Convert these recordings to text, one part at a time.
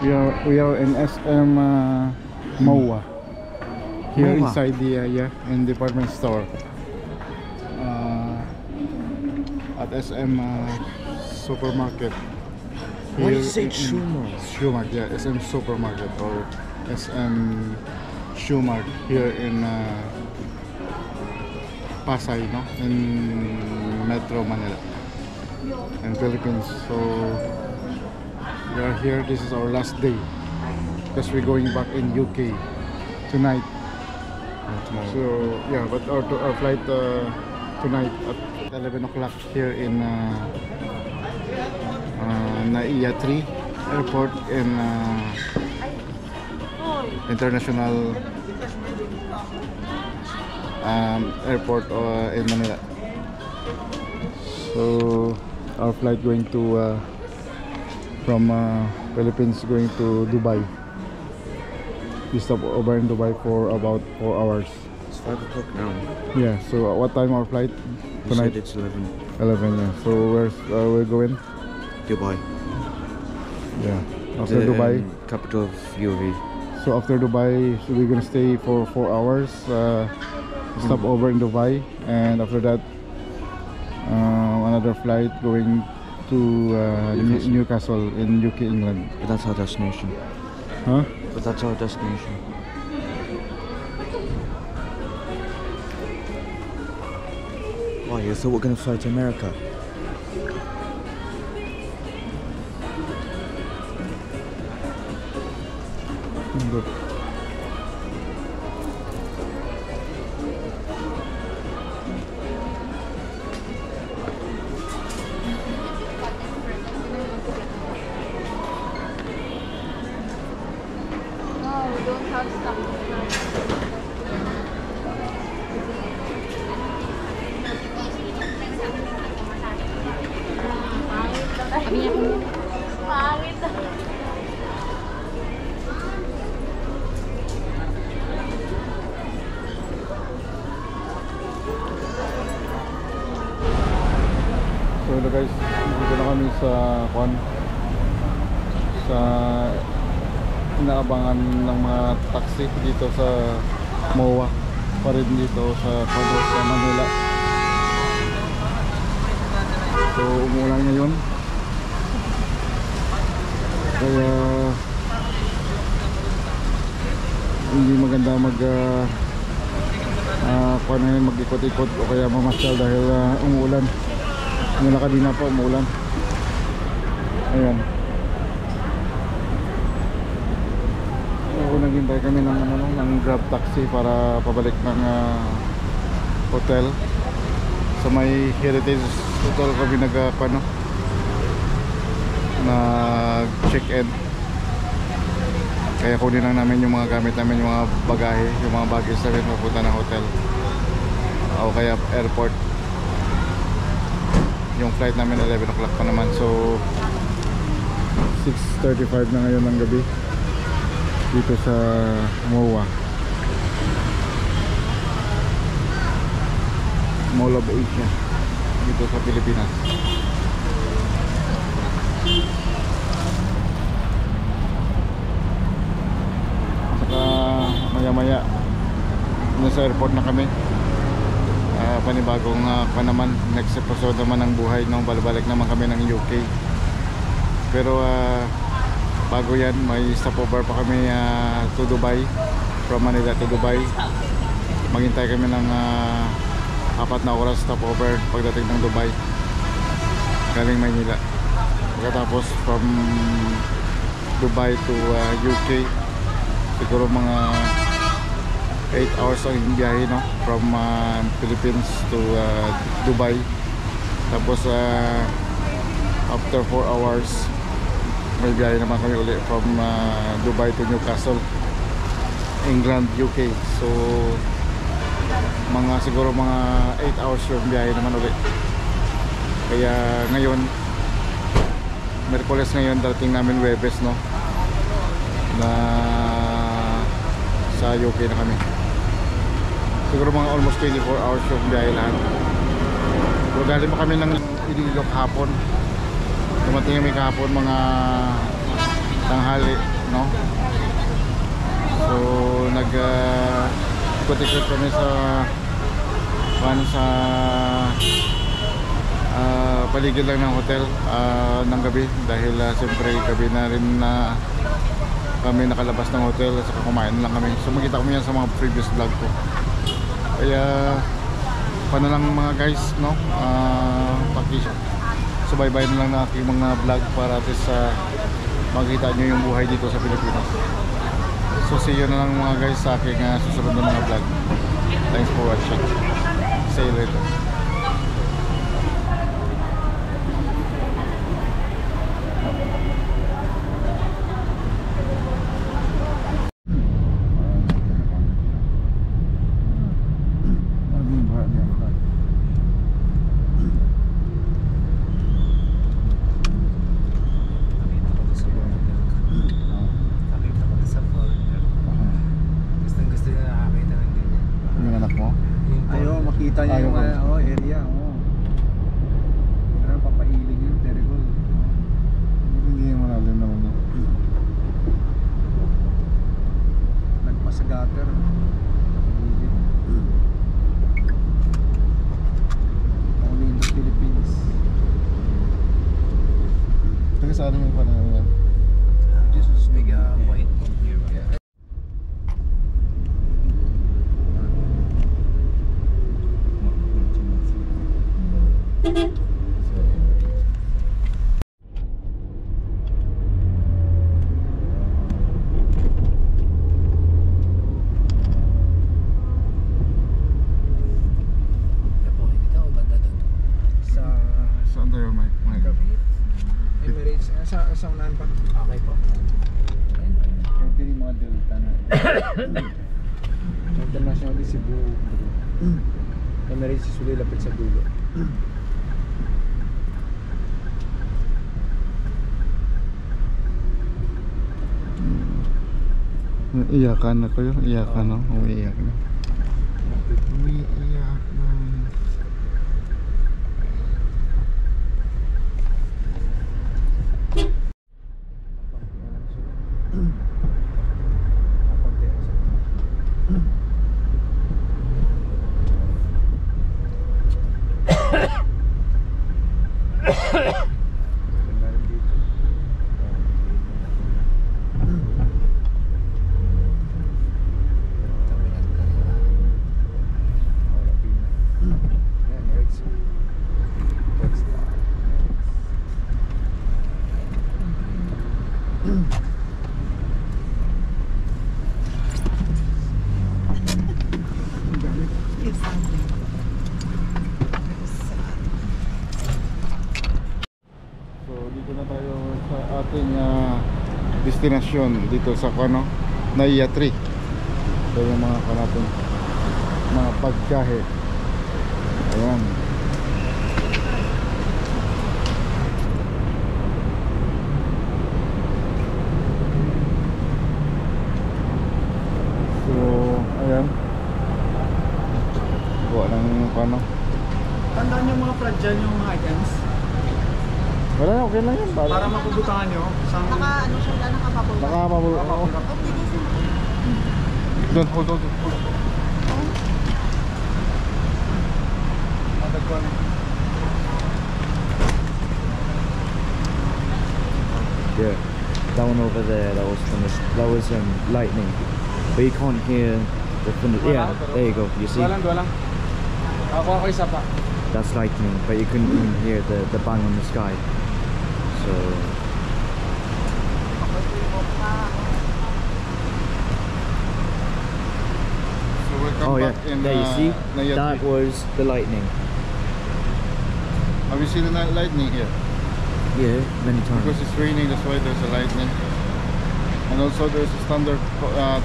We are in SM MOA. Here MOA. inside the in department store. At SM supermarket. Why Here is it in Shoemart? Shoemart, yeah, SM supermarket or SM Shoemart here in Pasay, no, in Metro Manila, in Philippines. So we are here. This is our last day because we're going back in UK tonight. So yeah, but our flight tonight at 11 o'clock here in Naiya 3 airport in international airport in Manila. So our flight going to from Philippines going to Dubai. We stop over in Dubai for about 4 hours. It's 5 o'clock now. Yeah. So what time our flight You tonight? said it's 11. 11. Yeah. So we're going? Dubai. Yeah. After The Dubai. capital of UAE. So after Dubai, so we're gonna stay for 4 hours. Stop over in Dubai, and after that, another flight going to Newcastle in UK, England. But that's our destination. Huh? But that's our destination. Oh, you thought we're gonna fly to America? Good. No, we don't have stuff. Pangit. So hello guys, dito na kami sa inaabangan ng mga taxi dito sa MOA pa rin dito sa Manila. So umulan ngayon, kaya hindi maganda mag-ikot-ikot o kaya mamasyal dahil umuulan. Mula kanina pa umuulan. Ayan. So naghintay kami ng grab taxi para pabalik ng hotel. Sa may Heritage Hotel kami nag-check-in. Kaya kunin lang namin yung mga gamit namin, yung mga bagahe, yung mga baggage namin papunta ng hotel o kaya airport. Yung flight namin 11 o'clock pa naman, so 6:35 na ngayon ng gabi dito sa MOA, Mall of Asia, dito sa Pilipinas. Saka maya maya nasa airport na kami. Panibagong naman, next episode naman ng buhay, no? Balabalik naman kami ng UK. Pero bago yan, may stopover pa kami to Dubai, from Manila to Dubai. Maghintay kami ng 4 na oras stopover pagdating ng Dubai galing Maynila. Pagkatapos from Dubai to UK, siguro mga 8 hours ang biyahe, no? From Philippines to Dubai. Tapos after 4 hours may biyahe naman kami uli from Dubai to Newcastle, England, UK. So siguro mga 8 hours yung biyahe naman uli. Kaya ngayon Merkules ngayon, darating namin Webes, no? Na sa UK na kami. Siguro mga almost 24 hours yung biyahe lahat. So galing pa kami ng Iloilo kahapon. Dumating kami kahapon mga tanghali. no? So nag ikot-ikot kami sa paligid lang ng hotel ng gabi dahil siyempre gabi na rin na kami nakalabas ng hotel at saka kumain lang kami. So makita ko yan sa mga previous vlog ko. Kaya paano lang mga guys, no? Subaybay na lang na aking mga vlog para at least makita nyo yung buhay dito sa Pilipinas. So see you na lang mga guys sa aking susunod na mga vlog. Thanks for watching. See you later. Makita niya yung area. Pero papailing yun, terrible. Hindi yung malalim naman yun. Nagpas sa gutter. Only in the Philippines. Taga saan mo yung panahon yan? This is big white book here. Saan tayo, Mike? Emirates, sa unahan pa. Okay po. Pwede rin mga delta na. International Cebu. Emirates is uli lapit sa dulo. Iyakan na kayo? Iyakan na? Umiiyak na. Umiiyak na. Ating destinasyon dito sa Naiya 3. Ito yung mga mga pagkahe. Ayan. So ayan, buwa ng Tandaan niyo mga fragile yung mga items. wala na, okay lang yan. Para mapubutangan nyo. Ano siya na nakapabulong. Nakapabulong ako. Don't hold on. Yeah, that one over there, that was lightning, but you can't hear the thunder. Yeah, there you go. You see? Ako isa pa. That's lightning, but you couldn't even hear the bang on the sky. So we'll come oh yeah, back in, there you see? Naiya That 3. was the lightning. Have you seen the lightning here? Yeah, many times. Because it's raining, that's why there's a lightning. And also there's a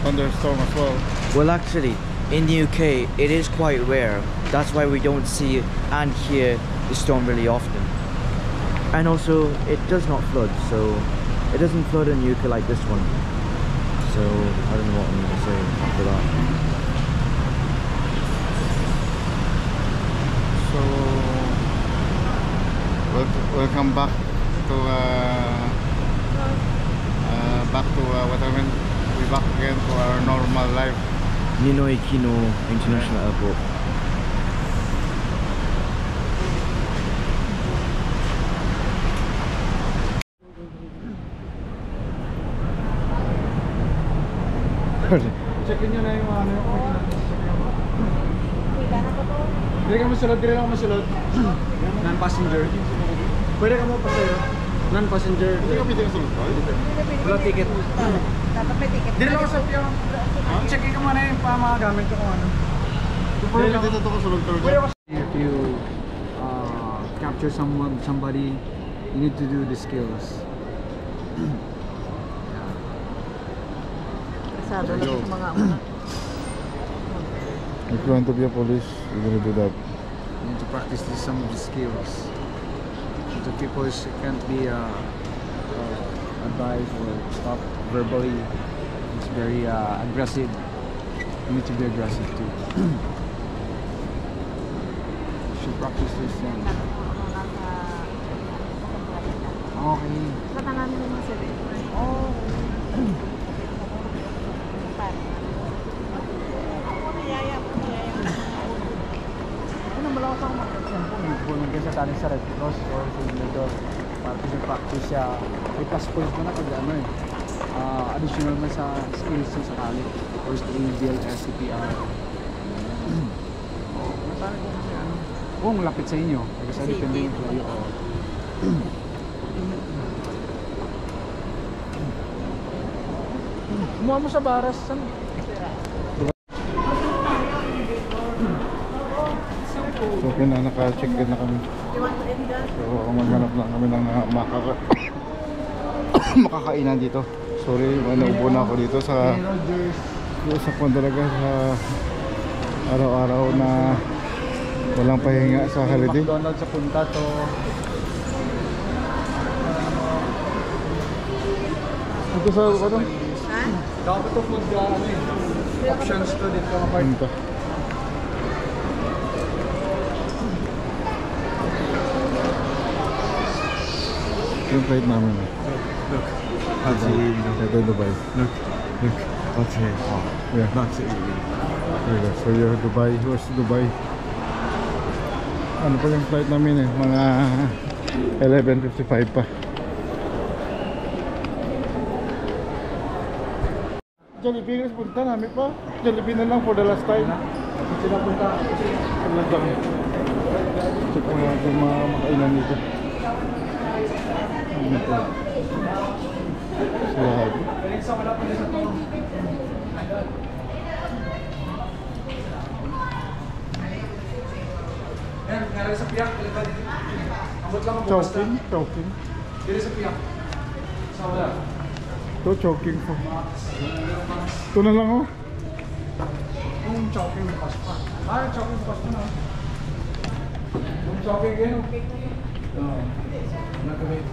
thunderstorm as well. Well, actually, in the UK, it is quite rare. That's why we don't see and hear the storm really often. And also, it does not flood, so it doesn't flood in the UK like this one. So I don't know what I'm going to say after that. So we'll come back to back to what I mean, we back again to our normal life. Ninoy Aquino International Airport. Check-in nyo na yung ano yung Wala na po to. Hindi ka masulod, hindi lang masulod. Non-passenger. Pwede ka mo pa sa'yo. Non-passenger. Hindi ka pwede nasulod ko? Wala ticket. Dapat may ticket. Hindi lang sa piyo. Check-in ko muna yung mga gamit ko kung ano. Pwede dito ito kasulod ko. If you capture somebody, you need to do the skills. Kasado na sa mga una. If you want to be a police, you're gonna do that. You need to practice some of the skills. The people can't be advised or stop verbally. It's very aggressive. You need to be aggressive too. You should practice this. Okay. Sa tanan mo mga sir. Oh. Ano malakas ako mag-bulong ka sa tanin sa Red Cross or sa Unido para practice siya. May passport mo na pag ano eh. Additional man sa skills yung sakali. First aid, BLS, CPR. Nasaan ko kasi ano? Oo, malapit sa inyo. Kasi sa depende yung playo. Kumuha mo sa baras. Saan? So naka-check in na kami. So maghanap na kami ng makakainan dito. Sorry, naubo na ako dito sa talaga sa araw-araw na walang pahinga sa holiday. McDonald's sa punta to. Ito sa ano? Ha? Dapat ito food options to dito. Ito. Yung flight namin eh. Look. Ito Dubai. Look. Okay. Yeah. That's it. There you go. So you're Dubai. Where's Dubai? Ano pa yung flight namin eh? Mga 11:55 pa. Jollibee guys, punta namin pa. Jollibee na lang for the last time. Sila punta. Check mo natin yung mga makainan dito. Dito. Sila. Sa wala pa sa to. Yan, ngari sa piyak. Amot lang ang bukas na. Choking. Dili sa piyak. Sa wala. Ito, choking po. Ito na lang oh. Yung choking ng paspa. Yung choking ng paspa na. Yung choking yan. Nagkabit.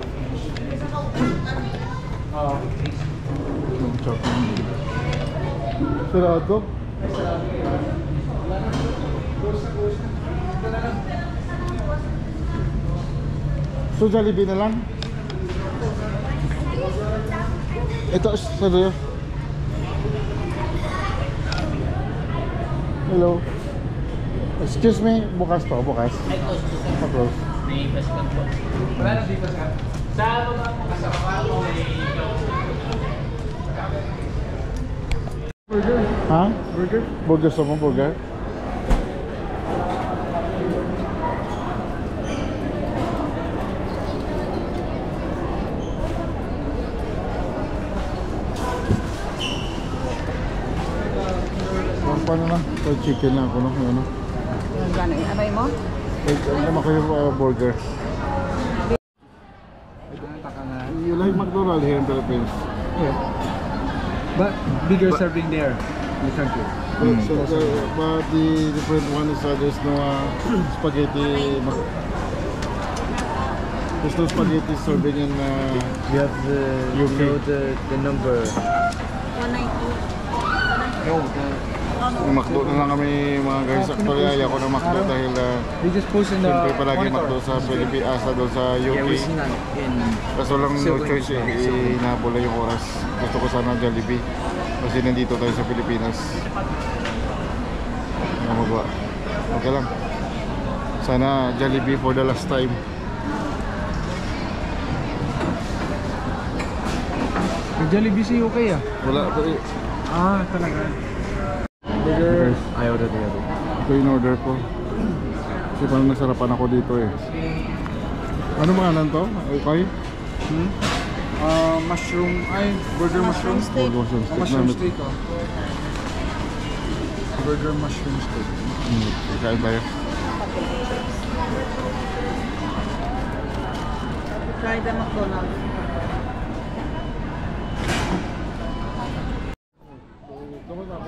Yung choking. Sarado? So Jollibee na lang? Ito, seryo. Hello. Excuse me, bukas to, bukas. Ay, close to sir. Close. May basket po. Wala na dito sa Sa baba po, sa baba po may burger. Ha? Burger? Burger sa mo, burger? Paano na? So chicken na ako no? Ano? Yung gano'n. Abay mo? Ano ko yung burger? You like McDonald's here in Philippines? Yeah. But bigger serving there in the country. But the different one is there's no spaghetti. There's no spaghetti serving in You have UK. the number. 190. No, Yung McDo na lang kami mga guys. Actually ayaw ko ng McDo dahil They just post in the siyempre palagi monitor. McDo sa Pilipinas, doon sa Yeah, UK. we seen that in Kaso lang no Silver choice Spring, eh, Silver. inahabol yung oras. Gusto ko sana Jollibee kasi nandito tayo sa Pilipinas. Ano magawa? Okay lang. Sana Jollibee for the last time. May Jollibee sa UK ah. Wala ito eh. Ah, talaga. Burger. I ordered the other. Ito yung order ko. Kasi parang nasarapan ako dito eh. Ano mga to? Okay? Mushroom. Ay, burger mushroom. steak. Mushroom steak Mushroom namin. steak oh. Burger mushroom steak. Kain tayo. Try the McDonald's.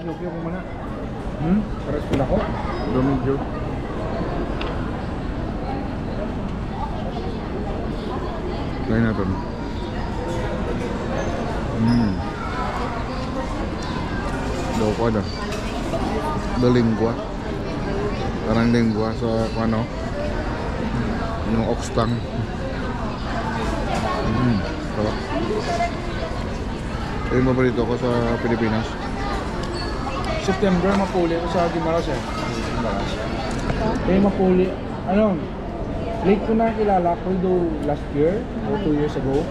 Pinukyo ko muna. Pares pala ko. Domidyo. Kain natin. Daw ko ada. Lingua. Parang lingua sa ano. Yung oxtang. Sarap. Ito yung paborito ko sa Pilipinas. September, mapuli ko sa Gimaras eh. Gimaras. Eh, mapuli. Ano? Late ko na kilala, although last year or 2 years ago,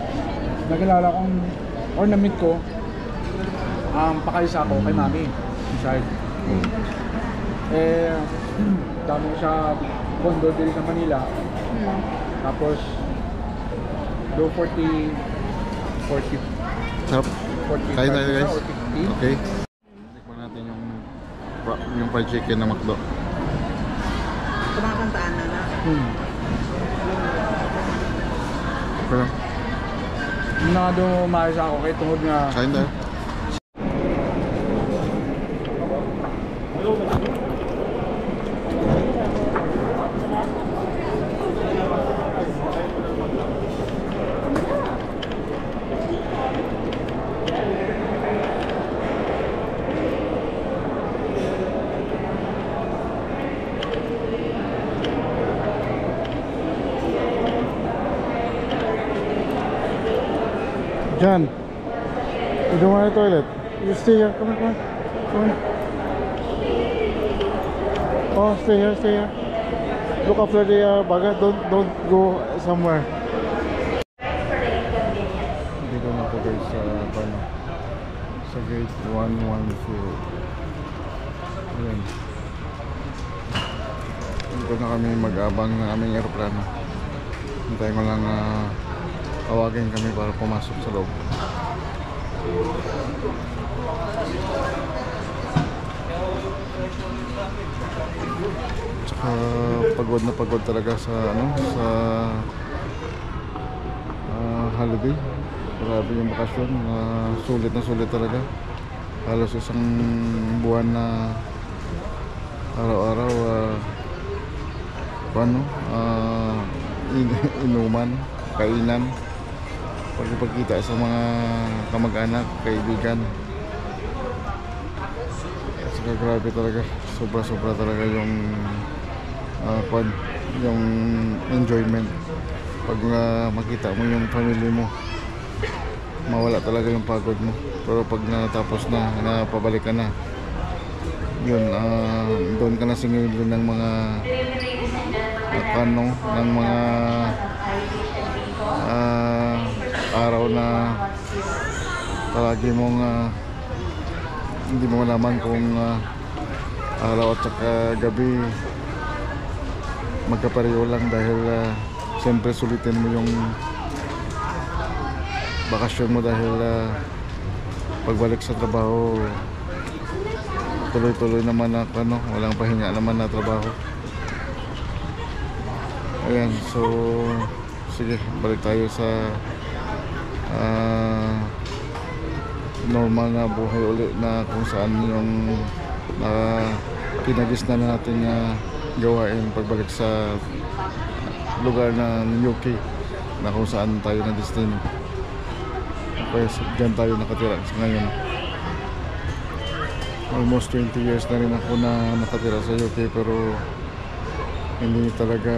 nakilala kong, or na-meet ko, pakalisa ako kay Mami. Inside. Eh, dami ko sa condo dito sa Manila. Tapos, do 40, Sarap. 40, Kain tayo guys. or 50. Okay. Tikman natin yung fried chicken na McDo. Kumakantaan na na. Okay lang. Yung na doon umayos ako kay tungod nga. Kain tayo. John, you don't want a toilet? You stay here. Come on, come on. Come on. Oh, stay here, stay here. Look after the baga. Don't go somewhere. Dito na po guys sa sa gate 110. Ayan. Dito na kami mag-abang ng aming aeroplano. Hintayin ko lang tawagin kami para pumasok sa loob. Tsaka pagod talaga sa holiday. Grabe yung bakasyon. Sulit na sulit talaga. Halos isang buwan na araw-araw inuman, kainan, pagkita sa mga kamag-anak, kaibigan. Saka grabe talaga, sobra talaga yung yung enjoyment pag makita mo yung family mo. Mawala talaga yung pagod mo, pero pag natapos na, napabalik ka na, yun, doon ka na singilin ng mga ng mga araw na palagi mong hindi mo malaman kung araw at saka gabi magkapareho lang, dahil siyempre sulitin mo yung bakasyon mo, dahil pagbalik sa trabaho tuloy-tuloy naman na walang pahinga naman na trabaho. Ayan, so sige, balik tayo sa normal na buhay uli, na kung saan yung pinagis na natin gawain pagbalik sa lugar ng UK na kung saan tayo na destino. Okay, so dyan tayo nakatira sa ngayon. almost 20 years na rin ako na nakatira sa UK, pero hindi talaga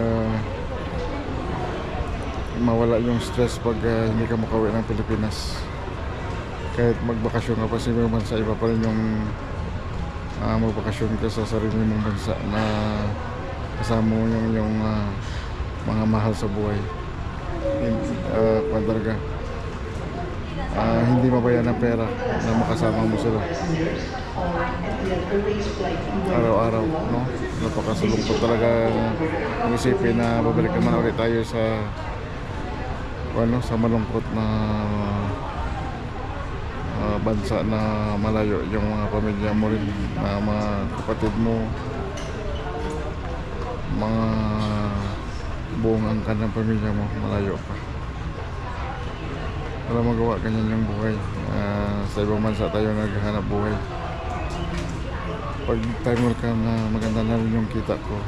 mawala yung stress pag hindi ka makauwi ng Pilipinas. Kahit magbakasyon ka pa sa ibang bansa, iba pa rin yung magbakasyon ka sa sarili mong bansa na kasama mo yung mga mahal sa buhay. Talaga hindi mabayan ng pera na makasama mo sila araw-araw, no? Napakasalungkot talaga ang isipin na babalik naman ulit tayo sa sa malungkot na bansa na malayo yung mga pamilya mo rin, mga kapatid mo, mga buong angkan ng pamilya mo, malayo pa. Wala magawa, ganyan yung buhay. Sa ibang bansa tayo naghahanap buhay. Pag time ka na maganda na rin yung kita ko,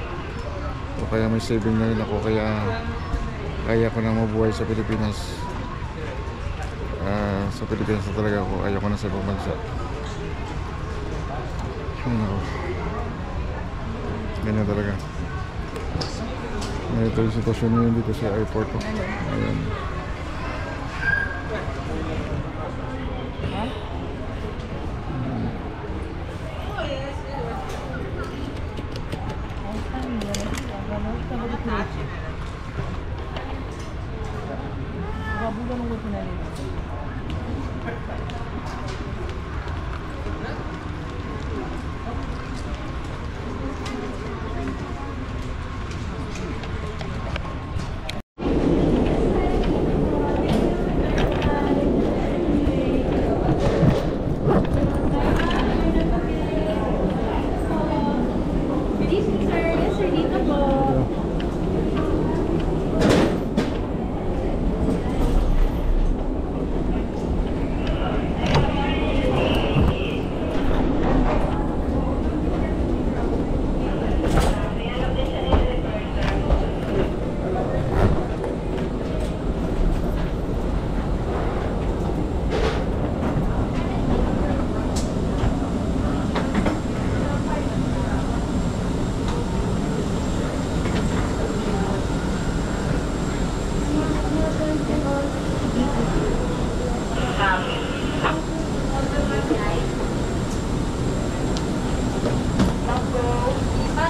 o kaya may saving na rin ako, kaya ko na mabuhay sa Pilipinas. Sa Pilipinas na talaga ako, ayaw ko na sa ibang bansa. Ganyan talaga. Ito yung sitwasyon ngayon dito sa airport ko. Ayan.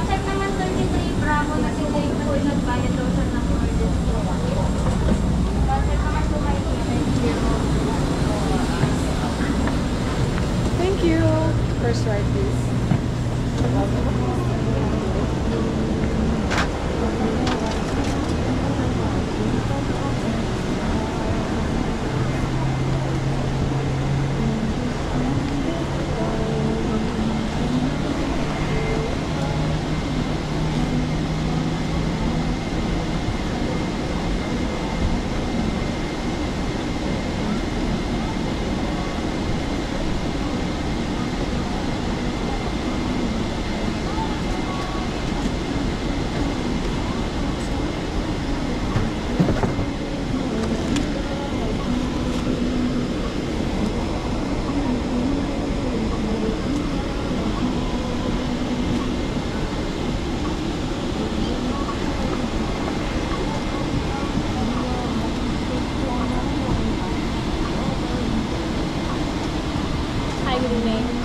Check naman 33 Bravo na si Dave po nagbayad daw siya ng emergency. Check naman po may Thank you. First ride, please. Hi, good evening.